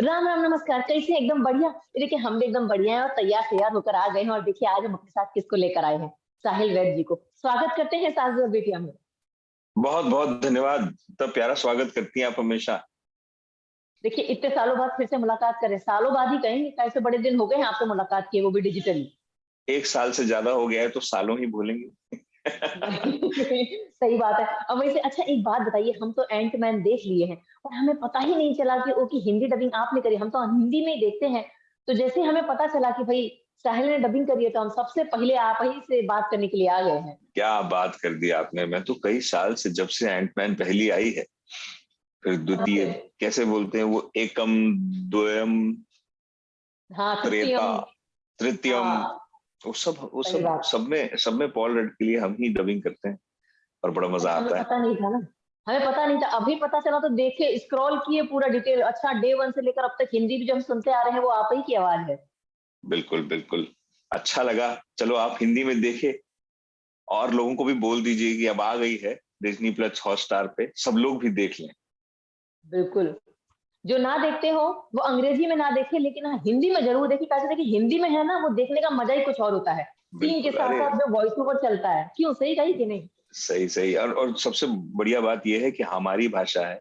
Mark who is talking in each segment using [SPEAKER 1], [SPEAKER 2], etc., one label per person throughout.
[SPEAKER 1] राम राम नमस्कार। कैसे हैं? एकदम बढ़िया। देखिए हम भी एकदम बढ़िया हैं और तैयार होकर आ गए हैं। और देखिए आज हम अपने साथ किसको लेकर आए हैं, साहिल वैद जी को। स्वागत करते हैं सास और बेटियां में।
[SPEAKER 2] बहुत बहुत धन्यवाद। इतना प्यारा स्वागत करती हैं आप हमेशा।
[SPEAKER 1] देखिए इतने सालों बाद फिर से मुलाकात करें, सालों बाद ही कहेंगे, कैसे बड़े दिन हो गए हैं आपसे मुलाकात किए, वो भी डिजिटली।
[SPEAKER 2] एक साल से ज्यादा हो गया है तो सालों ही भूलेंगे।
[SPEAKER 1] सही बात है। अब वैसे अच्छा एक बात बताइए, हम तो एंट मैन देख लिए हैं और हमें पता ही नहीं चला कि ओकी हिंदी डबिंग आपने करी। हम तो हिंदी में ही देखते हैं। तो जैसे ही हमें पता चला कि भाई साहिल ने डबिंग करी है तो हम सबसे पहले आप ही से बात करने के लिए आ गए हैं।
[SPEAKER 2] क्या बात कर दी आपने। मैं तो कई साल से, जब से एंटमैन पहली आई है, फिर द्वितीय,
[SPEAKER 1] हाँ
[SPEAKER 2] कैसे बोलते हैं वो, एकम, द्वयम,
[SPEAKER 1] हाँ,
[SPEAKER 2] त्रेता,
[SPEAKER 1] सत्यम।
[SPEAKER 2] तृतीयम,
[SPEAKER 1] हाँ
[SPEAKER 2] वो
[SPEAKER 1] सही
[SPEAKER 2] सब
[SPEAKER 1] बात।
[SPEAKER 2] सब में पॉल रड के लिए हम ही डबिंग करते हैं और बड़ा
[SPEAKER 1] अरे
[SPEAKER 2] मजा
[SPEAKER 1] हमें
[SPEAKER 2] आता है।
[SPEAKER 1] पता नहीं था ना। हमें पता नहीं था, अभी पता चला तो देखे स्क्रॉल किए पूरा डिटेल। अच्छा डे वन से लेकर अब तक हिंदी भी जो हम सुनते आ रहे हैं वो आप ही की आवाज है।
[SPEAKER 2] बिल्कुल बिल्कुल। अच्छा लगा। चलो आप हिंदी में देखे और लोगों को भी बोल दीजिए कि अब आ गई है डिज्नी प्लस हॉटस्टार पे, सब लोग भी देख लें।
[SPEAKER 1] बिल्कुल। जो ना देखते हो वो अंग्रेजी में ना देखे, लेकिन हाँ हिंदी में जरूर देखिए। कैसे देखिए हिंदी में है ना, वो देखने का मजा ही कुछ और होता है। सीन के
[SPEAKER 2] बिल्कुल।
[SPEAKER 1] साथ
[SPEAKER 2] अरे
[SPEAKER 1] साथ जो वॉइस ओवर चलता है, क्यों सही कही कि नहीं।
[SPEAKER 2] सही सही। और सबसे बढ़िया बात यह है कि हमारी भाषा है।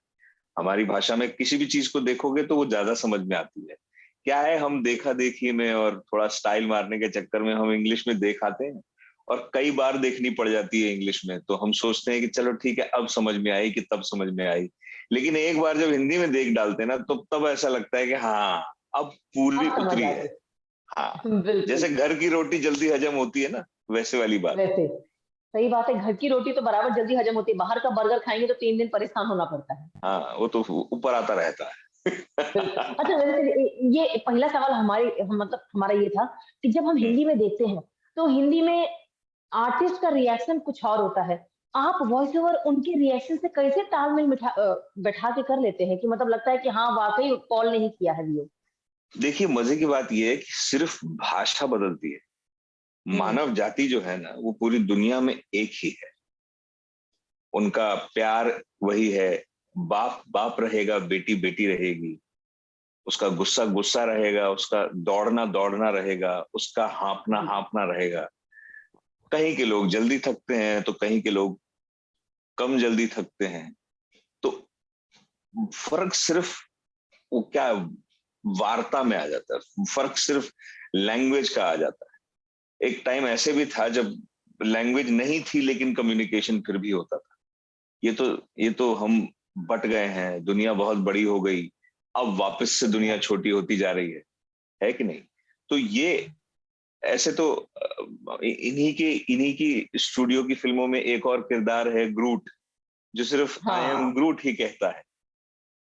[SPEAKER 2] हमारी भाषा में किसी भी चीज को देखोगे तो वो ज्यादा समझ में आती है। क्या है, हम देखा देखी में और थोड़ा स्टाइल मारने के चक्कर में हम इंग्लिश में देख आते हैं और कई बार देखनी पड़ जाती है इंग्लिश में, तो हम सोचते हैं कि चलो ठीक है अब समझ में आई कि तब समझ में आई। लेकिन एक बार जब हिंदी में देख डालते हैं ना तो तब ऐसा लगता है कि हाँ अब पूरी
[SPEAKER 1] अब समझ
[SPEAKER 2] उतरी
[SPEAKER 1] आ
[SPEAKER 2] है।
[SPEAKER 1] गई।
[SPEAKER 2] हाँ,
[SPEAKER 1] बिल्कुल।
[SPEAKER 2] जैसे घर की रोटी जल्दी हजम होती है ना, वैसे वाली बात।
[SPEAKER 1] वैसे सही बात है, घर की रोटी तो बराबर जल्दी हजम होती है, बाहर का बर्गर खाएंगे तो 3 दिन परेशान होना पड़ता है।
[SPEAKER 2] हाँ, वो तो ऊपर आता रहता
[SPEAKER 1] बिल्कुल।
[SPEAKER 2] है।
[SPEAKER 1] अच्छा वैसे ये पहला सवाल मतलब हमारा ये था कि जब हम हिंदी में देखते हैं तो हिंदी में आर्टिस्ट का रिएक्शन कुछ और होता है। आप वॉइस ओवर उनके रिएक्शन से कैसे तालमेल बैठा के कर लेते हैं कि मतलब लगता है कि हाँ वाकई कॉल नहीं किया है वो।
[SPEAKER 2] देखिए मजे की बात यह है कि सिर्फ भाषा बदलती है,
[SPEAKER 1] हम्म।
[SPEAKER 2] मानव जाति जो है ना वो पूरी दुनिया में एक ही है। उनका प्यार वही है। बाप बाप रहेगा, बेटी बेटी रहेगी। उसका गुस्सा गुस्सा रहेगा, उसका दौड़ना दौड़ना रहेगा, उसका हाँफना हाँफना रहेगा। कहीं के लोग जल्दी थकते हैं तो कहीं के लोग कम जल्दी थकते हैं। तो फर्क सिर्फ वो क्या, वार्ता में आ जाता है। फर्क सिर्फ लैंग्वेज का आ जाता है। एक टाइम ऐसे भी था जब लैंग्वेज नहीं थी लेकिन कम्युनिकेशन फिर भी होता था। ये तो हम बट गए हैं, दुनिया बहुत बड़ी हो गई, अब वापस से दुनिया छोटी होती जा रही है कि नहीं। तो ये ऐसे तो इन्हीं की स्टूडियो की फिल्मों में एक और किरदार है ग्रूट, जो सिर्फ आई एम
[SPEAKER 1] हाँ
[SPEAKER 2] ग्रूट ही कहता है।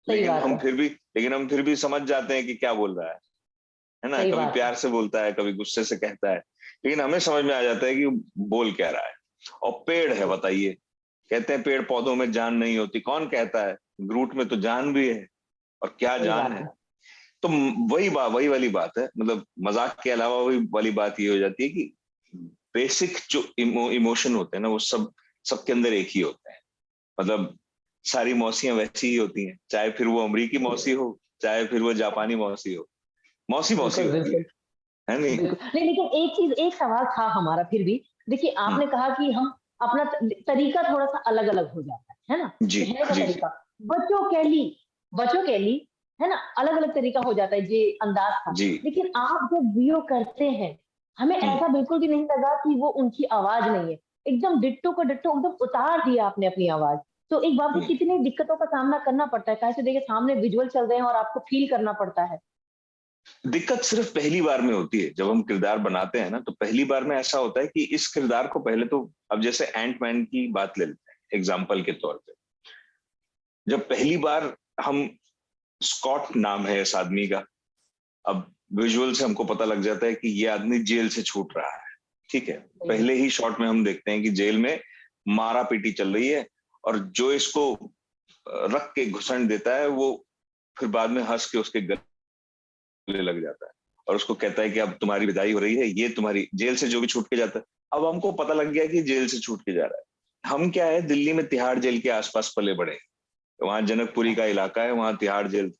[SPEAKER 1] सही बात है।
[SPEAKER 2] लेकिन हम फिर भी समझ जाते हैं कि क्या बोल रहा है ना।
[SPEAKER 1] सही
[SPEAKER 2] कभी
[SPEAKER 1] बात है।
[SPEAKER 2] प्यार से बोलता है, कभी गुस्से से कहता है, लेकिन हमें समझ में आ जाता है कि बोल क्या रहा है। और पेड़ है,
[SPEAKER 1] बिल्कुल।
[SPEAKER 2] बताइए, कहते हैं पेड़ पौधों में जान नहीं होती, कौन कहता है? ग्रूट में तो जान भी है, और क्या
[SPEAKER 1] सही
[SPEAKER 2] जान
[SPEAKER 1] बात
[SPEAKER 2] है।
[SPEAKER 1] है।
[SPEAKER 2] तो वही वाली बात है, मतलब मजाक के अलावा वही वाली बात ये हो जाती है कि बेसिक जो इमोशन होते हैं ना वो सब सबके अंदर एक ही होते हैं। मतलब सारी मौसियां वैसी ही होती हैं, चाहे फिर वो अमरीकी मौसी हो, चाहे फिर वो जापानी मौसी हो, मौसी मौसी
[SPEAKER 1] बिल्कुल
[SPEAKER 2] होती
[SPEAKER 1] बिल्कुल।
[SPEAKER 2] है नहीं।
[SPEAKER 1] बिल्कुल नहीं, लेकिन एक चीज, एक सवाल था हमारा फिर भी। देखिए
[SPEAKER 2] हम्म,
[SPEAKER 1] आपने कहा कि हम अपना तरीका थोड़ा सा अलग अलग हो जाता है ना,
[SPEAKER 2] जी
[SPEAKER 1] कहने का
[SPEAKER 2] जी जी।
[SPEAKER 1] तरीका। बच्चों के लिए, बच्चों के लिए है ना, अलग अलग तरीका हो जाता है, ये अंदाज था।
[SPEAKER 2] जी।
[SPEAKER 1] लेकिन आप जब वीडियो करते हैं, हमें
[SPEAKER 2] हम्म,
[SPEAKER 1] ऐसा बिल्कुल भी नहीं लगा कि वो उनकी आवाज नहीं है। एकदम डिट्टो को डिट्टो एकदम उतार दिया आपने अपनी आवाज। तो एक बात को
[SPEAKER 2] हम्म।
[SPEAKER 1] कितनी दिक्कतों का सामना करना पड़ता है, कैसे देखिए सामने विजुअल चल रहे हैं और आपको फील करना पड़ता है।
[SPEAKER 2] दिक्कत सिर्फ पहली बार में होती है, जब हम किरदार बनाते हैं ना तो पहली बार में ऐसा होता है कि इस किरदार को पहले तो, अब जैसे एंट मैन की बात ले लेते हैं एग्जाम्पल के तौर पे। जब पहली बार हम, स्कॉट नाम है इस आदमी का, अब विजुअल से हमको पता लग जाता है कि ये आदमी जेल से छूट रहा है। ठीक है,
[SPEAKER 1] सही
[SPEAKER 2] पहले
[SPEAKER 1] बात।
[SPEAKER 2] ही शॉट में हम देखते हैं कि जेल में मारा पीटी चल रही है, और जो इसको रख के घुसंड देता है वो फिर बाद में हंस के उसके गले लग जाता है और उसको कहता है कि अब तुम्हारी विदाई हो रही है, ये तुम्हारी जेल से जो भी छूट के जाता है। अब हमको पता लग गया कि जेल से छूट के जा रहा है। हम क्या है, दिल्ली में तिहाड़ जेल के आसपास पले बड़े, वहां जनकपुरी का
[SPEAKER 1] अच्छा।
[SPEAKER 2] इलाका है, वहां तिहाड़ जेल।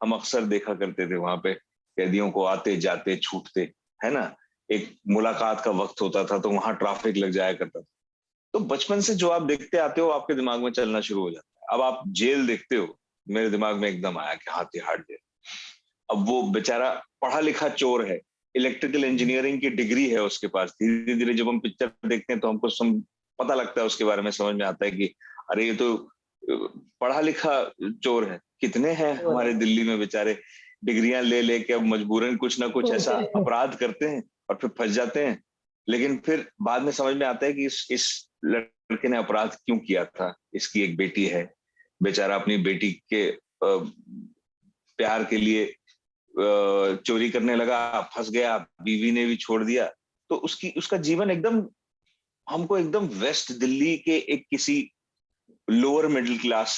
[SPEAKER 2] हम अक्सर देखा करते थे वहां पे, कैदियों को आते जाते छूटते, है ना। एक मुलाकात का वक्त होता था तो वहां ट्रैफिक लग जाया करता था। तो बचपन से जो आप देखते आते हो आपके दिमाग में चलना शुरू हो जाता है। अब आप जेल देखते हो, मेरे दिमाग में एकदम आया कि हाँ, तिहाड़ जेल। अब वो बेचारा पढ़ा लिखा चोर है, इलेक्ट्रिकल इंजीनियरिंग की डिग्री है उसके पास। धीरे धीरे जब हम पिक्चर देखते हैं तो हमको पता लगता है, उसके बारे में समझ में आता है कि अरे ये तो पढ़ा लिखा चोर है। कितने हैं हमारे दिल्ली में बेचारे डिग्रियां ले लेके अब मजबूरन कुछ ना कुछ ऐसा अपराध करते हैं और फिर फंस जाते हैं। लेकिन फिर बाद में समझ में आता है कि इस लड़के ने अपराध क्यों किया था। इसकी एक बेटी है, बेचारा अपनी बेटी के प्यार के लिए चोरी करने लगा, फंस गया, बीवी ने भी छोड़ दिया। तो उसका जीवन एकदम हमको एकदम वेस्ट दिल्ली के एक किसी लोअर मिडिल क्लास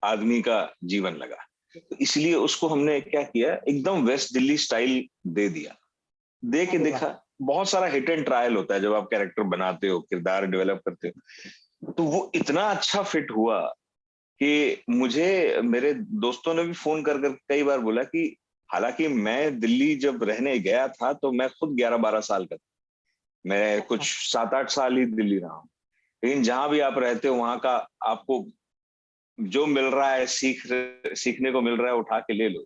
[SPEAKER 2] आदमी का जीवन लगा। तो इसलिए उसको हमने क्या किया, एकदम वेस्ट दिल्ली स्टाइल दे दिया। दे के देखा, बहुत सारा हिट एंड ट्रायल होता है जब आप कैरेक्टर बनाते हो, किरदार डेवलप करते हो। तो वो इतना अच्छा फिट हुआ कि मुझे मेरे दोस्तों ने भी फोन कर कर कई बार बोला कि हालांकि मैं दिल्ली जब रहने गया था तो मैं खुद 11-12 साल का था, मैं कुछ 7-8 साल ही दिल्ली रहा हूँ। लेकिन जहां भी आप रहते हो वहां का आपको जो मिल रहा है, सीखने को मिल रहा है, उठा के ले लो।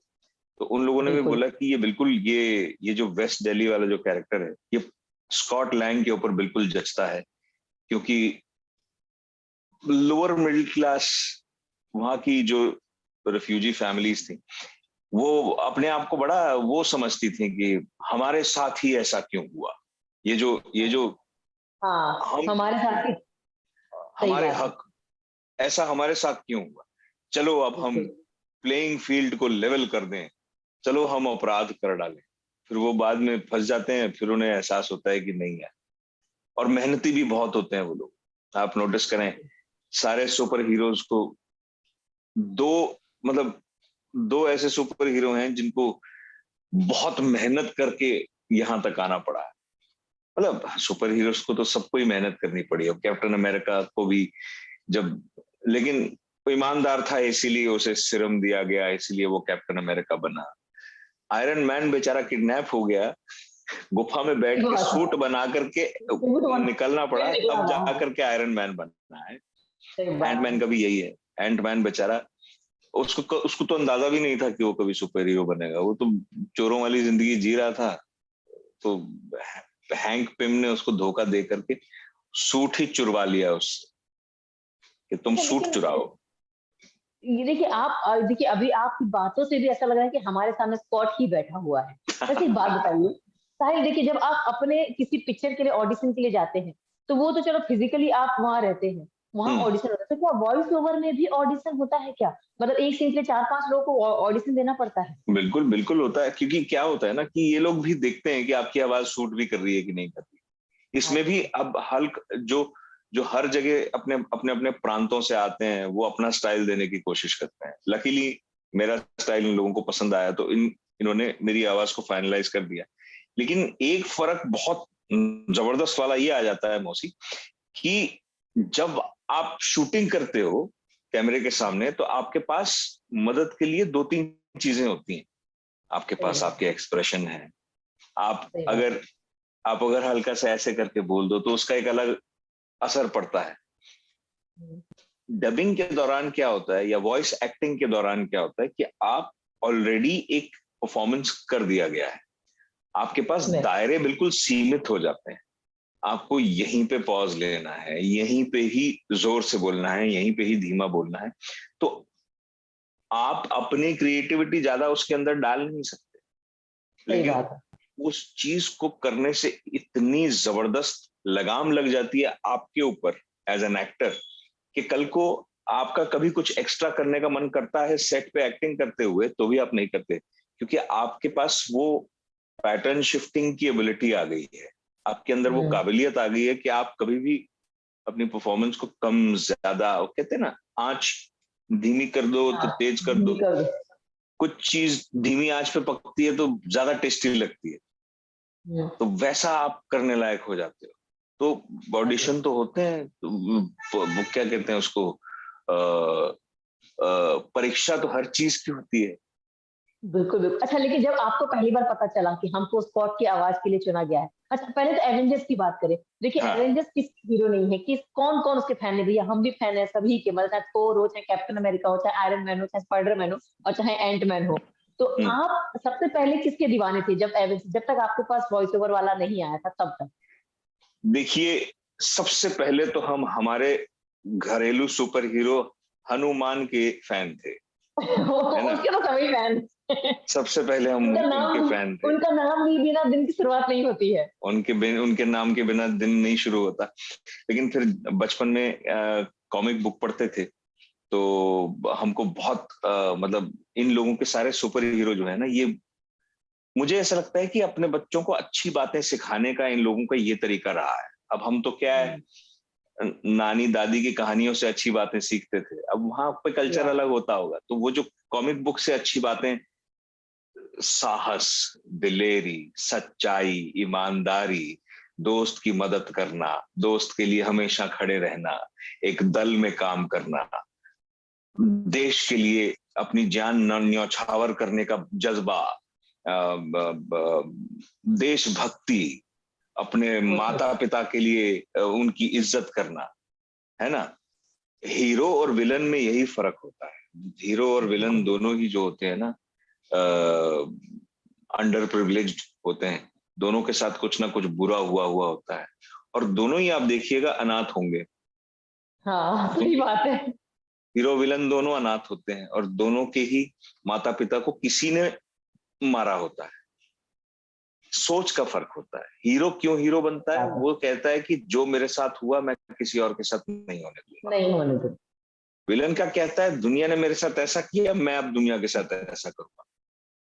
[SPEAKER 2] तो उन लोगों ने भी बोला कि ये बिल्कुल ये जो वेस्ट दिल्ली वाला जो कैरेक्टर है ये स्कॉट लैंग के ऊपर बिल्कुल जचता है। क्योंकि लोअर मिडिल क्लास वहां की जो रिफ्यूजी फैमिलीज थी वो अपने आप को बड़ा वो समझती थी कि हमारे साथ ही ऐसा क्यों हुआ, ये जो
[SPEAKER 1] हाँ,
[SPEAKER 2] हम
[SPEAKER 1] हमारे साथ ही। सही
[SPEAKER 2] हमारे
[SPEAKER 1] बात है।
[SPEAKER 2] हक ऐसा हमारे साथ क्यों हुआ। चलो अब हम
[SPEAKER 1] बिल्कुल।
[SPEAKER 2] प्लेइंग फील्ड को लेवल कर दें, चलो हम अपराध कर डालें। फिर वो बाद में फंस जाते हैं, फिर उन्हें एहसास होता है कि नहीं है। और मेहनती भी बहुत होते हैं वो लोग। आप नोटिस करें, सारे सुपर हीरोज को दो मतलब दो ऐसे सुपर हीरो हैं जिनको बहुत मेहनत करके यहां तक आना पड़ा है। मतलब सुपर हीरोज को तो सबको ही मेहनत करनी पड़ी है, कैप्टन अमेरिका को भी जब, लेकिन वो ईमानदार था इसीलिए उसे सिरम दिया गया, इसीलिए वो कैप्टन अमेरिका बना। आयरन मैन बेचारा किडनैप हो गया, गुफा में बैठ के सूट बना करके निकलना पड़ा, तब जा करके आयरन मैन बनना है। एंटमैन का भी यही है। एंटमैन बेचारा, उसको तो अंदाजा भी नहीं था कि वो कभी सुपर हीरो बनेगा। वो तो चोरों वाली जिंदगी जी रहा था। तो हैंक पिम ने उसको धोखा दे करके सूट ही चुरवा लिया उससे कि तुम सूट चुराओ।
[SPEAKER 1] ये देखिए देखिए अभी आपकी बातों से भी ऐसा लग रहा है कि हमारे सामने स्कॉट ही बैठा हुआ है। वैसे एक बात बताइए, साहिल, देखिए जब आप अपने किसी पिक्चर के लिए ऑडिशन के लिए जाते हैं तो वो तो चलो फिजिकली आप वहां रहते हैं, वहां ऑडिशन होता है, तो क्या वॉइस ओवर में भी ऑडिशन होता है क्या? मतलब एक सीन के लिए 4-5 लोगों को ऑडिशन देना पड़ता है?
[SPEAKER 2] बिल्कुल बिल्कुल होता है, क्योंकि क्या होता है ना कि ये लोग भी देखते हैं कि आपकी आवाज सूट भी कर रही है कि नहीं कर रही। इसमें भी अब हल्क जो जो हर जगह अपने अपने अपने प्रांतों से आते हैं वो अपना स्टाइल देने की कोशिश करते हैं। लकीली मेरा स्टाइल इन लोगों को पसंद आया तो इन्होंने मेरी आवाज को फाइनलाइज कर दिया। लेकिन एक फर्क बहुत जबरदस्त वाला ये आ जाता है मौसी, कि जब आप शूटिंग करते हो कैमरे के सामने तो आपके पास मदद के लिए 2-3 चीजें होती हैं। आपके पास आपके एक्सप्रेशन है। आप अगर आप अगर हल्का सा ऐसे करके बोल दो तो उसका एक अलग असर पड़ता है। डबिंग के दौरान क्या होता है या वॉइस एक्टिंग के दौरान क्या होता है कि आप ऑलरेडी एक परफॉर्मेंस कर दिया गया है, आपके पास दायरे बिल्कुल सीमित हो जाते हैं। आपको यहीं पे पॉज लेना है, यहीं पे ही जोर से बोलना है, यहीं पे ही धीमा बोलना है। तो आप अपनी क्रिएटिविटी ज्यादा उसके अंदर डाल नहीं सकते। लेकिन उस चीज को करने से इतनी जबरदस्त लगाम लग जाती है आपके ऊपर एज एन एक्टर कि कल को आपका कभी कुछ एक्स्ट्रा करने का मन करता है सेट पे एक्टिंग करते हुए तो भी आप नहीं करते, क्योंकि आपके पास वो पैटर्न शिफ्टिंग की एबिलिटी आ गई है। आपके अंदर वो काबिलियत आ गई है कि आप कभी भी अपनी परफॉर्मेंस को कम ज्यादा, कहते हैं ना, आंच धीमी कर दो तो तेज कर दो। कुछ चीज धीमी आंच पे पकती है तो ज्यादा टेस्टी लगती है, तो वैसा आप करने लायक हो जाते हो। तो ऑडिशन तो होते हैं, तो वो क्या कहते हैं उसको, परीक्षा तो हर चीज की होती है।
[SPEAKER 1] बिल्कुल, बिल्कुल। अच्छा, लेकिन जब आपको पहली बार पता चला कि हमको स्कॉट की आवाज़ के लिए चुना गया है। अच्छा, पहले तो एवेंजर्स की बात करें। देखिए,
[SPEAKER 2] हाँ,
[SPEAKER 1] एवेंजर्स किसके हीरो नहीं है, किस कौन-कौन उसके फैन है भैया, हम भी फैन हैं सभी के, मतलब चाहे थोर हो, चाहे कैप्टन अमेरिका हो, चाहे आयरन मैन हो, चाहे स्पाइडर मैन हो और चाहे एंट मैन हो। तो
[SPEAKER 2] हुँ।
[SPEAKER 1] आप सबसे पहले किसके दीवाने थे जब तक आपके पास वॉइस ओवर वाला नहीं आया था तब तक?
[SPEAKER 2] देखिए, सबसे पहले तो हम हमारे घरेलू सुपर हीरो हनुमान के फैन थे, है ना?
[SPEAKER 1] उसके तो सभी फैन
[SPEAKER 2] सबसे पहले हम
[SPEAKER 1] उनका
[SPEAKER 2] उनके
[SPEAKER 1] नाम
[SPEAKER 2] फैन थे।
[SPEAKER 1] उनका नाम भी बिना दिन की शुरुआत नहीं होती है।
[SPEAKER 2] उनके नाम के बिना दिन नहीं शुरू होता। लेकिन फिर बचपन में कॉमिक बुक पढ़ते थे, तो हमको बहुत मतलब इन लोगों के सारे सुपर हीरो जो है ना, ये मुझे ऐसा लगता है कि अपने बच्चों को अच्छी बातें सिखाने का इन लोगों का ये तरीका रहा है। अब हम तो क्या है,
[SPEAKER 1] हुँ,
[SPEAKER 2] नानी दादी की कहानियों से अच्छी बातें सीखते थे। अब वहां पे कल्चर
[SPEAKER 1] या
[SPEAKER 2] अलग होता होगा, तो वो जो कॉमिक बुक से अच्छी बातें, साहस, दिलेरी, सच्चाई, ईमानदारी, दोस्त की मदद करना, दोस्त के लिए हमेशा खड़े रहना, एक दल में काम करना, देश के लिए अपनी जान न्यौछावर करने का जज्बा, देशभक्ति, अपने
[SPEAKER 1] वो तो
[SPEAKER 2] माता पिता के लिए उनकी इज्जत करना, है ना? हीरो और विलन में यही फर्क होता है। हीरो और विलन
[SPEAKER 1] बिल्कुल,
[SPEAKER 2] दोनों ही जो होते हैं ना, अंडर प्रिविलेज्ड होते हैं। दोनों के साथ कुछ ना कुछ बुरा हुआ हुआ होता है, और दोनों ही आप देखिएगा अनाथ होंगे।
[SPEAKER 1] हाँ, सही बात है।
[SPEAKER 2] हीरो विलन दोनों अनाथ होते हैं, और दोनों के ही माता पिता को किसी ने मारा होता है। सोच का फर्क होता है। हीरो क्यों हीरो बनता है?
[SPEAKER 1] बात है,
[SPEAKER 2] वो कहता है कि जो मेरे साथ हुआ मैं किसी और के साथ नहीं होने दूंगा।
[SPEAKER 1] नहीं होने दो।
[SPEAKER 2] विलन क्या कहता है? दुनिया ने मेरे साथ ऐसा किया, मैं अब दुनिया के साथ ऐसा करूंगा।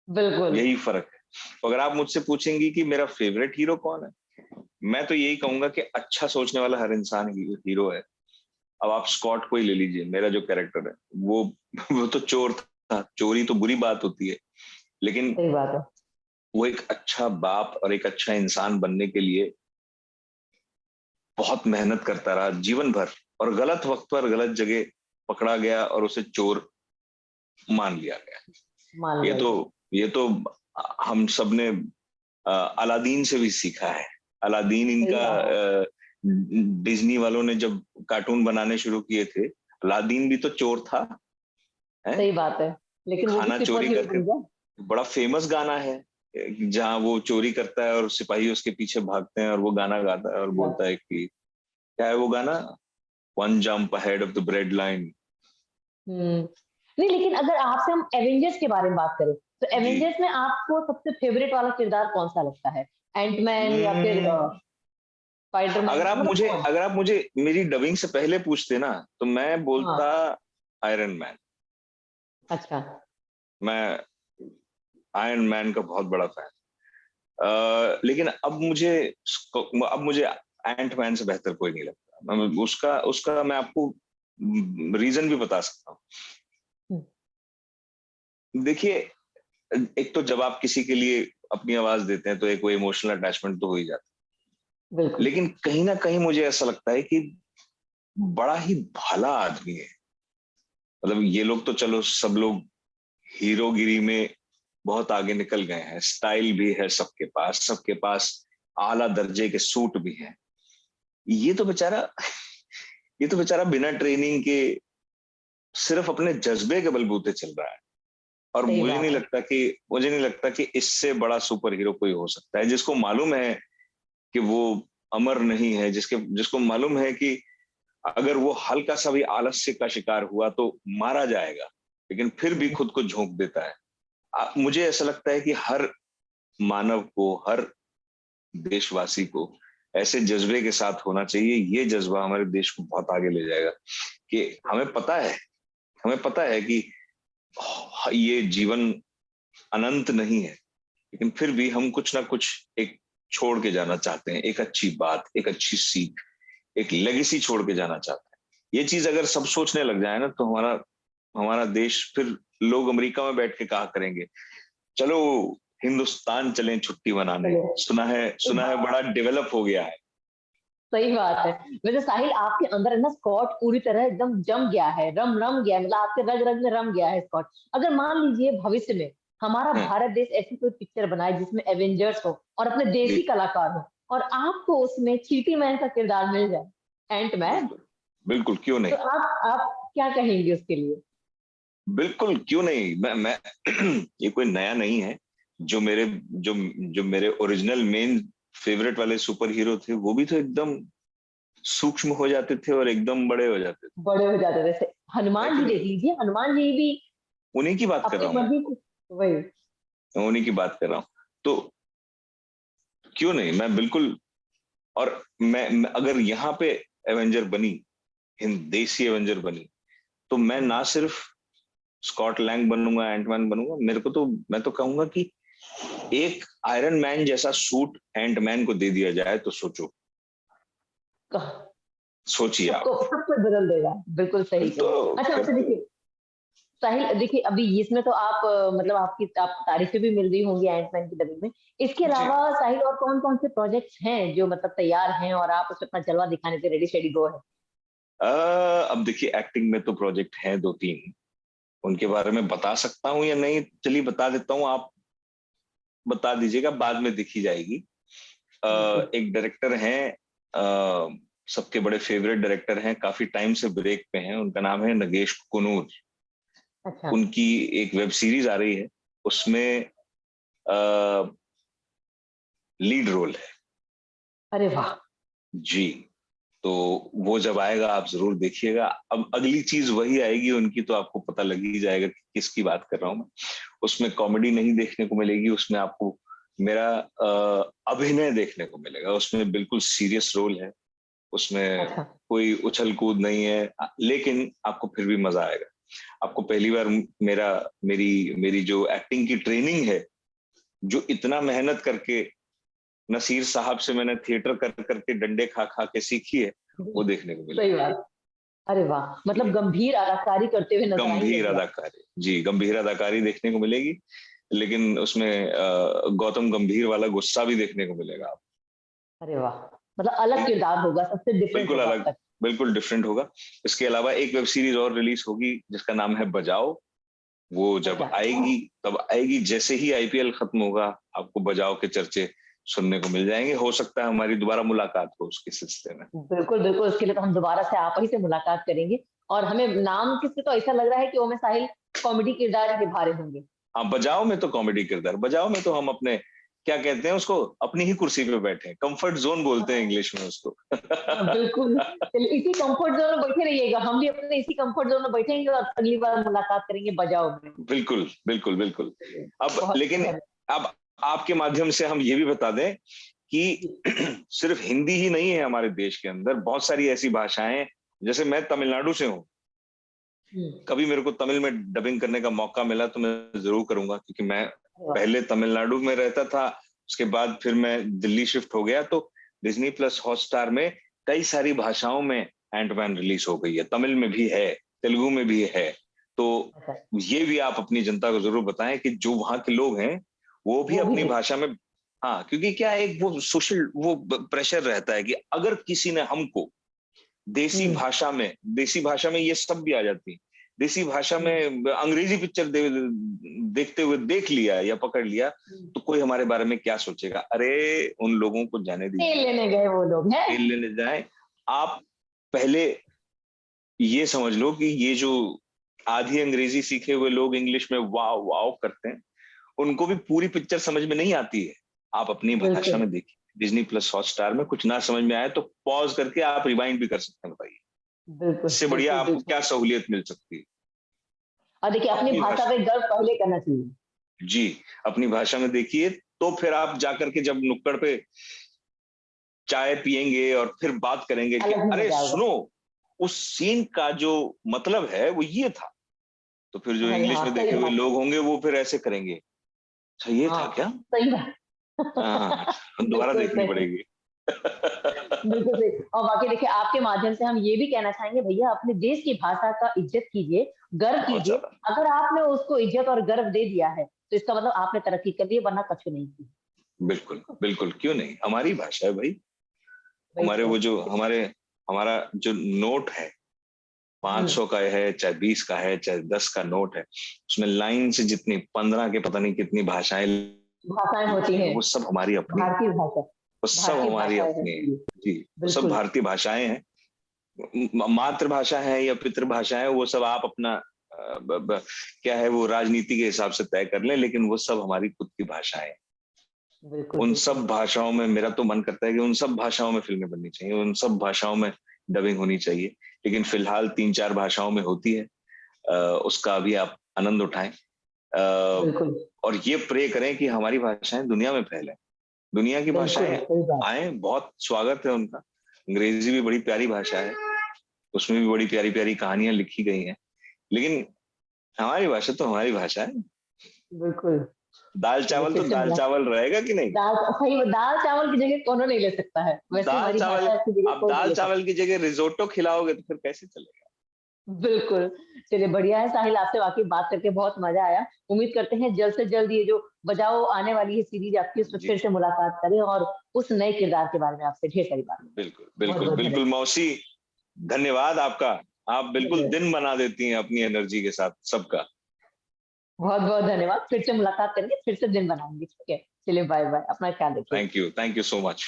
[SPEAKER 1] बिल्कुल,
[SPEAKER 2] यही फर्क है। तो अगर आप मुझसे पूछेंगी कि मेरा फेवरेट हीरो कौन है, मैं तो यही कहूंगा कि अच्छा सोचने वाला हर इंसान हीरो है। अब आप स्कॉट को ही ले लीजिए, मेरा जो कैरेक्टर है, वो वो तो चोर था। चोरी तो बुरी बात होती है, लेकिन
[SPEAKER 1] सही बात है।
[SPEAKER 2] वो एक अच्छा बाप और एक अच्छा इंसान बनने के लिए बहुत मेहनत करता रहा जीवन भर, और गलत वक्त पर गलत जगह पकड़ा गया और उसे चोर मान लिया गया।
[SPEAKER 1] मान
[SPEAKER 2] ये
[SPEAKER 1] लिया
[SPEAKER 2] तो
[SPEAKER 1] गया।
[SPEAKER 2] ये तो हम सब ने अलादीन से भी सीखा है। अलादीन
[SPEAKER 1] सही
[SPEAKER 2] इनका
[SPEAKER 1] बात है,
[SPEAKER 2] डिज्नी वालों ने जब कार्टून बनाने शुरू किए थे, अलादीन भी तो चोर था, है?
[SPEAKER 1] सही बात है। लेकिन वो भी
[SPEAKER 2] खाना
[SPEAKER 1] सुपर
[SPEAKER 2] चोरी
[SPEAKER 1] हीरो
[SPEAKER 2] करके,
[SPEAKER 1] बन गया।
[SPEAKER 2] बड़ा फेमस गाना है जहाँ वो चोरी करता है और सिपाही उसके पीछे भागते हैं, और वो गाना गाता है और बोलता है कि क्या है वो गाना, one jump ahead of the bread line.
[SPEAKER 1] हुँ। नहीं, लेकिन अगर आपसे हम एवेंजर्स के बारे में बात करें, तो
[SPEAKER 2] जी।
[SPEAKER 1] एवेंजर्स में आपको सबसे फेवरेट वाला किरदार कौन-सा लगता है? एंटमैन या फिर
[SPEAKER 2] हम्म,
[SPEAKER 1] स्पाइडरमैन, मतलब कौन?
[SPEAKER 2] अगर आप मुझे मेरी डबिंग से पहले पूछते ना, तो मैं
[SPEAKER 1] हाँ,
[SPEAKER 2] बोलता आयरन मैन।
[SPEAKER 1] अच्छा,
[SPEAKER 2] मैं आयरन मैन का बहुत बड़ा फैन। लेकिन अब मुझे एंट मैन से बेहतर कोई नहीं लगता। उसका उसका मैं आपको रीजन भी बता सकता हूँ।
[SPEAKER 1] हुँ,
[SPEAKER 2] देखिए, एक तो जब आप किसी के लिए अपनी आवाज देते हैं, तो एक वो इमोशनल अटैचमेंट तो हो ही जाता है।
[SPEAKER 1] बिल्कुल,
[SPEAKER 2] लेकिन कहीं ना कहीं मुझे ऐसा लगता है कि बड़ा ही भला आदमी है। मतलब ये लोग तो चलो, सब लोग हीरोगिरी में बहुत आगे निकल गए हैं, स्टाइल भी है सबके पास आला दर्जे के सूट भी हैं। ये तो बेचारा ये तो बेचारा बिना ट्रेनिंग के सिर्फ अपने जज्बे के बलबूते चल रहा है। और
[SPEAKER 1] सही बात है।
[SPEAKER 2] मुझे नहीं लगता कि इससे बड़ा सुपर हीरो कोई हो सकता है, जिसको मालूम है कि वो अमर नहीं है, जिसको मालूम है कि अगर वो हल्का सा भी आलस्य का शिकार हुआ तो मारा जाएगा, लेकिन फिर भी
[SPEAKER 1] हुँ,
[SPEAKER 2] खुद को झोंक देता है। मुझे ऐसा लगता है कि हर मानव को, हर देशवासी को ऐसे जज्बे के साथ होना चाहिए। ये जज्बा हमारे देश को बहुत आगे ले जाएगा। कि हमें पता है कि ये जीवन अनंत नहीं है, लेकिन फिर भी हम कुछ ना कुछ एक छोड़ के जाना चाहते हैं, एक अच्छी बात, एक अच्छी सीख, एक लेगेसी छोड़ के जाना चाहते हैं। ये चीज अगर सब सोचने लग जाए ना, तो हमारा हमारा देश फिर, लोग अमेरिका में बैठ के कहा करेंगे, चलो हिंदुस्तान चलें छुट्टी मनाने,
[SPEAKER 1] चलो
[SPEAKER 2] सुना है बड़ा डेवलप हो गया है।
[SPEAKER 1] सही बात है। वैसे साहिल आपके अंदर है ना स्कॉट पूरी तरह एकदम जम गया है, रम रम गया है, मतलब आपके रग-रग में रम गया है स्कॉट। अगर मान लीजिए भविष्य में हमारा
[SPEAKER 2] हाँ,
[SPEAKER 1] भारत देश ऐसी कोई पिक्चर बनाए जिसमें एवेंजर्स हो और अपने देसी
[SPEAKER 2] जी,
[SPEAKER 1] कलाकार हो और आपको उसमें चींटी मैन का किरदार मिल जाए, एंट मैन,
[SPEAKER 2] बिल्कुल, बिल्कुल, क्यों
[SPEAKER 1] तो
[SPEAKER 2] नहीं?
[SPEAKER 1] आप क्या कहेंगे उसके लिए?
[SPEAKER 2] बिल्कुल, क्यों नहीं? मैं ये कोई नया नहीं है। जो मेरे जो जो मेरे ओरिजिनल मेन फेवरेट वाले सुपर हीरो थे, वो भी तो एकदम सूक्ष्म हो जाते थे और एकदम बड़े हो जाते थे,
[SPEAKER 1] बड़े हो जाते थे। जैसे
[SPEAKER 2] है
[SPEAKER 1] हनुमान
[SPEAKER 2] कि
[SPEAKER 1] जी
[SPEAKER 2] नहीं?
[SPEAKER 1] देख लीजिए, हनुमान जी भी
[SPEAKER 2] उन्हीं की बात कर
[SPEAKER 1] अपनी
[SPEAKER 2] रहा हूँ
[SPEAKER 1] मर्जी से वही।
[SPEAKER 2] मैं उन्हीं की बात कर रहा हूँ। तो क्यों नहीं? मैं बिल्कुल। और मैं अगर यहाँ पे एवेंजर बनी, देसी एवेंजर बनी, तो मैं ना सिर्फ स्कॉट लैंग बनूंगा, एंटमैन बनूंगा, मेरे को तो मैं तो कहूंगा कि एक आयरन मैन जैसा सूट एंटमैन को दे दिया जाए तो सोचो, सोचिए
[SPEAKER 1] सबको
[SPEAKER 2] आप।
[SPEAKER 1] सब कुछ बदल देगा, बिल्कुल सही
[SPEAKER 2] तो
[SPEAKER 1] कहा। अच्छा
[SPEAKER 2] फिर
[SPEAKER 1] वैसे
[SPEAKER 2] तो
[SPEAKER 1] देखिए, साहिल देखिए अभी इसमें तो आप मतलब आपको तारीफें भी मिल रही होंगी एंटमैन की डबिंग में। इसके
[SPEAKER 2] जी।
[SPEAKER 1] अलावा साहिल और कौन-कौन से प्रोजेक्ट्स हैं जो मतलब तैयार हैं और आप उसमें अपना जलवा दिखाने पे रेडी शेडी गो है?
[SPEAKER 2] अब देखिए, एक्टिंग में तो प्रोजेक्ट हैं 2-3, उनके बारे में बता सकता हूँ या नहीं? चलिए बता देता हूँ, आप बता दीजिएगा, बाद में देखी जाएगी।
[SPEAKER 1] बिल्कुल।
[SPEAKER 2] एक डायरेक्टर हैं, सबके बड़े फेवरेट डायरेक्टर हैं, काफी टाइम से ब्रेक पे हैं, उनका नाम है नगेश कुनूर।
[SPEAKER 1] अच्छा।
[SPEAKER 2] उनकी एक वेब सीरीज आ रही है, उसमें लीड रोल है।
[SPEAKER 1] अरे वाह!
[SPEAKER 2] जी। तो वो जब आएगा आप जरूर देखिएगा। अब अगली चीज वही आएगी उनकी, तो आपको पता लग ही जाएगा कि किसकी बात कर रहा हूं मैं। उसमें कॉमेडी नहीं देखने को मिलेगी, उसमें आपको मेरा अभिनय देखने को मिलेगा। उसमें बिल्कुल सीरियस रोल है, उसमें
[SPEAKER 1] अच्छा।
[SPEAKER 2] कोई उछल कूद नहीं है, लेकिन आपको फिर भी मजा आएगा। आपको पहली बार मेरा मेरी मेरी जो एक्टिंग की ट्रेनिंग है, जो इतना मेहनत करके नसीर साहब से मैंने थिएटर कर करके डंडे खा खा के सीखी है, वो देखने को
[SPEAKER 1] सही
[SPEAKER 2] मिलेगी।
[SPEAKER 1] बात। अरे वाह! मतलब
[SPEAKER 2] जी,
[SPEAKER 1] गंभीर अदाकारी करते हुए नज़र आएँगे
[SPEAKER 2] गंभीर
[SPEAKER 1] अभी आप।
[SPEAKER 2] अदाकारी, जी, गंभीर अदाकारी देखने को मिलेगी। लेकिन उसमें गौतम गंभीर वाला गुस्सा भी देखने को मिलेगा आप।
[SPEAKER 1] अरे वाह! मतलब अलग
[SPEAKER 2] बिल्कुल,
[SPEAKER 1] किरदार होगा, सबसे डिफरेंट
[SPEAKER 2] बिल्कुल
[SPEAKER 1] होगा अब
[SPEAKER 2] अलग,
[SPEAKER 1] तक।
[SPEAKER 2] बिल्कुल डिफरेंट होगा। इसके अलावा एक वेब सीरीज और रिलीज होगी जिसका नाम है बजाओ। वो जब
[SPEAKER 1] अच्छा।
[SPEAKER 2] आएगी, तब आएगी जैसे ही आईपीएल खत्म होगा, आपको बजाओ के चर्चे सुनने को मिल जाएंगे। हो सकता है हमारी दोबारा मुलाकात हो उसके सिलसिले में।
[SPEAKER 1] बिल्कुल, बिल्कुल, उसके लिए तो हम दोबारा से आप ही से मुलाकात करेंगे और हमें नाम के से तो ऐसा लग रहा है कि वो में साहिल कॉमेडी किरदार ही निभा रहे होंगे।
[SPEAKER 2] हाँ, बजाओ में तो कॉमेडी किरदार, बजाओ में तो हम अपने, क्या कहते हैं उसको, अपनी ही कुर्सी पे बैठे हैं, कंफर्ट जोन बोलते हैं
[SPEAKER 1] हाँ,
[SPEAKER 2] इंग्लिश में उसको।
[SPEAKER 1] हाँ, बिल्कुल। चलिए इसी कम्फर्ट ज़ोन में बैठे रहिएगा, हम भी अपने इसी कम्फर्ट ज़ोन में बैठेंगे और अगली बार मुलाकात करेंगे बजाओ में।
[SPEAKER 2] बिल्कुल, बिल्कुल, बिल्कुल।
[SPEAKER 1] चलिए,
[SPEAKER 2] अब
[SPEAKER 1] बहुत-बहुत
[SPEAKER 2] लेकिन
[SPEAKER 1] धन्यवाद।
[SPEAKER 2] अब आपके माध्यम से हम ये भी बता दें कि
[SPEAKER 1] जी।
[SPEAKER 2] सिर्फ हिंदी ही नहीं है हमारे देश के अंदर, बहुत सारी ऐसी भाषाएं, जैसे मैं तमिलनाडु से हूँ।
[SPEAKER 1] हुँ।
[SPEAKER 2] कभी मेरे को तमिल में डबिंग करने का मौका मिला तो मैं जरूर करूंगा, क्योंकि मैं
[SPEAKER 1] अरे वाह!
[SPEAKER 2] पहले तमिलनाडु में रहता था, उसके बाद फिर मैं दिल्ली शिफ्ट हो गया, तो डिज्नी प्लस हॉटस्टार में कई सारी भाषाओं में एंटमैन रिलीज हो गई है। तमिल में भी है, तेलुगु में भी है। तो
[SPEAKER 1] अच्छा,
[SPEAKER 2] ये भी आप अपनी जनता को जरूर बताएं कि जो वहां के लोग हैं, वो भी
[SPEAKER 1] वो भी
[SPEAKER 2] अपनी
[SPEAKER 1] देखें।
[SPEAKER 2] भाषा में। हाँ, क्योंकि क्या है, एक वो सोशल वो प्रेशर रहता है कि अगर किसी ने हमको
[SPEAKER 1] हुँ,
[SPEAKER 2] देसी भाषा में ये सब भी आ जाती है, देसी भाषा
[SPEAKER 1] हुँ,
[SPEAKER 2] में अंग्रेजी पिक्चर देखते हुए देख लिया या पकड़ लिया,
[SPEAKER 1] हुँ।
[SPEAKER 2] तो कोई हमारे बारे में क्या सोचेगा? अरे, उन लोगों को जाने
[SPEAKER 1] तेल
[SPEAKER 2] दीजिए,
[SPEAKER 1] लेने गए वो लोग, हैं?
[SPEAKER 2] तेल लेने जाए। आप पहले ये समझ लो कि ये जो आधी अंग्रेजी सीखे हुए लोग इंग्लिश में वाव वाव करते हैं, उनको भी पूरी पिक्चर समझ में नहीं आती है। आप अपनी भाषा
[SPEAKER 1] बिल्कुल,
[SPEAKER 2] में देखिए, डिज्नी प्लस हॉटस्टार में कुछ ना समझ में आए तो पॉज करके आप रिवाइंड भी कर सकते हैं। बताइए,
[SPEAKER 1] बिल्कुल,
[SPEAKER 2] इससे बढ़िया
[SPEAKER 1] बिल्कुल,
[SPEAKER 2] आपको
[SPEAKER 1] बिल्कुल।
[SPEAKER 2] क्या सहूलियत मिल सकती है?
[SPEAKER 1] और देखिए अपनी
[SPEAKER 2] अपनी
[SPEAKER 1] भाषा
[SPEAKER 2] भाषा,
[SPEAKER 1] पे गर्व पहले करना चाहिए।
[SPEAKER 2] जी, अपनी भाषा में देखिए, तो फिर आप जाकर के जब नुक्कड़ पे चाय पिएंगे और फिर बात करेंगे कि
[SPEAKER 1] अलग ही
[SPEAKER 2] अरे
[SPEAKER 1] मज़ा होगा।
[SPEAKER 2] सुनो, उस सीन का जो मतलब है वो ये था, तो फिर जो
[SPEAKER 1] अरे
[SPEAKER 2] इंग्लिश
[SPEAKER 1] हाँ,
[SPEAKER 2] में
[SPEAKER 1] सही
[SPEAKER 2] देखे हुए
[SPEAKER 1] बात।
[SPEAKER 2] लोग होंगे वो फिर ऐसे करेंगे, अच्छा ये था
[SPEAKER 1] हाँ,
[SPEAKER 2] क्या?
[SPEAKER 1] सही बात।
[SPEAKER 2] हाँ, दोबारा
[SPEAKER 1] बिल्कुल
[SPEAKER 2] देखनी
[SPEAKER 1] सही,
[SPEAKER 2] पड़ेगी।
[SPEAKER 1] बिल्कुल सही। और वाक़ई देखिए आपके माध्यम से हम ये भी कहना चाहेंगे भैया अपने देश की भाषा का इज़्ज़त कीजिए, गर्व
[SPEAKER 2] बहुत
[SPEAKER 1] कीजिए।
[SPEAKER 2] ज्यादा।
[SPEAKER 1] अगर आपने उसको इज़्ज़त और गर्व दे दिया है, तो इसका मतलब आपने तरक्की कर ली है वरना कछु नहीं की।
[SPEAKER 2] बिल्कुल, बिल्कुल, क्यों नहीं? हमारी भाषा है भाई।
[SPEAKER 1] वही
[SPEAKER 2] हमारे
[SPEAKER 1] तो।
[SPEAKER 2] वो जो हमारा जो नोट है, 500 का है, चाहे 20 का है, चाहे 10 का नोट है, उसमें लाइन से जितनी 15 के पता नहीं कितनी भाषाएं
[SPEAKER 1] भाषाएं होती हैं,
[SPEAKER 2] वो सब हमारी अपनी,
[SPEAKER 1] भारतीय भाषा,
[SPEAKER 2] वो सब
[SPEAKER 1] भारतीय
[SPEAKER 2] हमारी
[SPEAKER 1] भाषाएं
[SPEAKER 2] अपनी है।
[SPEAKER 1] होती है।
[SPEAKER 2] जी, वो सब
[SPEAKER 1] बिल्कुल,
[SPEAKER 2] भारतीय भाषाएं हैं। मातृभाषा है या पितृभाषा है, वो सब आप अपना क्या है वो राजनीति के हिसाब से तय कर लें, लेकिन वो सब हमारी खुद की भाषाएं हैं।
[SPEAKER 1] बिल्कुल,
[SPEAKER 2] उन
[SPEAKER 1] बिल्कुल।
[SPEAKER 2] सब भाषाओं में मेरा तो मन करता है कि उन सब भाषाओं में फिल्में बननी चाहिए, उन सब भाषाओं में डबिंग होनी चाहिए, लेकिन फिलहाल 3-4 भाषाओं में होती है। उसका भी आप आनंद उठाएं,
[SPEAKER 1] बिल्कुल,
[SPEAKER 2] और ये प्रे करें कि हमारी भाषाएं दुनिया में फैलें, दुनिया की
[SPEAKER 1] बिल्कुल,
[SPEAKER 2] भाषाएं
[SPEAKER 1] सही बात।
[SPEAKER 2] आए, बहुत स्वागत है उनका। अंग्रेजी भी बड़ी प्यारी भाषा है, उसमें भी बड़ी प्यारी प्यारी कहानियां लिखी गई हैं, लेकिन हमारी भाषा तो हमारी भाषा है।
[SPEAKER 1] बिल्कुल,
[SPEAKER 2] दाल
[SPEAKER 1] चलिए
[SPEAKER 2] चावल
[SPEAKER 1] फिर
[SPEAKER 2] तो
[SPEAKER 1] से
[SPEAKER 2] दाल
[SPEAKER 1] मिला।
[SPEAKER 2] चावल रहेगा कि नहीं?
[SPEAKER 1] दाल चावल की जगह कोनो नहीं ले सकता है, वैसे
[SPEAKER 2] दाल
[SPEAKER 1] हमारी
[SPEAKER 2] चावल,
[SPEAKER 1] भाषा की जगह
[SPEAKER 2] आप
[SPEAKER 1] कोई नहीं
[SPEAKER 2] दाल
[SPEAKER 1] ले सकता।
[SPEAKER 2] चावल की जगह रिजोटो खिलाओगे तो फिर कैसे चलेगा?
[SPEAKER 1] बिल्कुल, चलिए बढ़िया है साहिल, आपसे वाक़ई बात करके बहुत मज़ा आया। उम्मीद करते हैं जल्द से जल्द ये जो बजाओ आने वाली है सीरीज़ आपकी, उसमें
[SPEAKER 2] जी,
[SPEAKER 1] फिर से मुलाकात करें और उस नए किरदार के बारे में आपसे ढेर सारी बातें करें।
[SPEAKER 2] बिल्कुल, बिल्कुल,
[SPEAKER 1] बहुत-बहुत
[SPEAKER 2] बिल्कुल
[SPEAKER 1] धन्यवाद।
[SPEAKER 2] मौसी, धन्यवाद आपका। आप बिल्कुल
[SPEAKER 1] धन्यवाद।
[SPEAKER 2] दिन बना देती हैं अपनी एनर्जी के साथ सबका।
[SPEAKER 1] बहुत-बहुत धन्यवाद। फिर से मुलाकात करेंगे, फिर से दिन बनाएँगे, ठीक है? चलिए बाय-बाय, अपना ख्याल रखिए।
[SPEAKER 2] Thank you so much.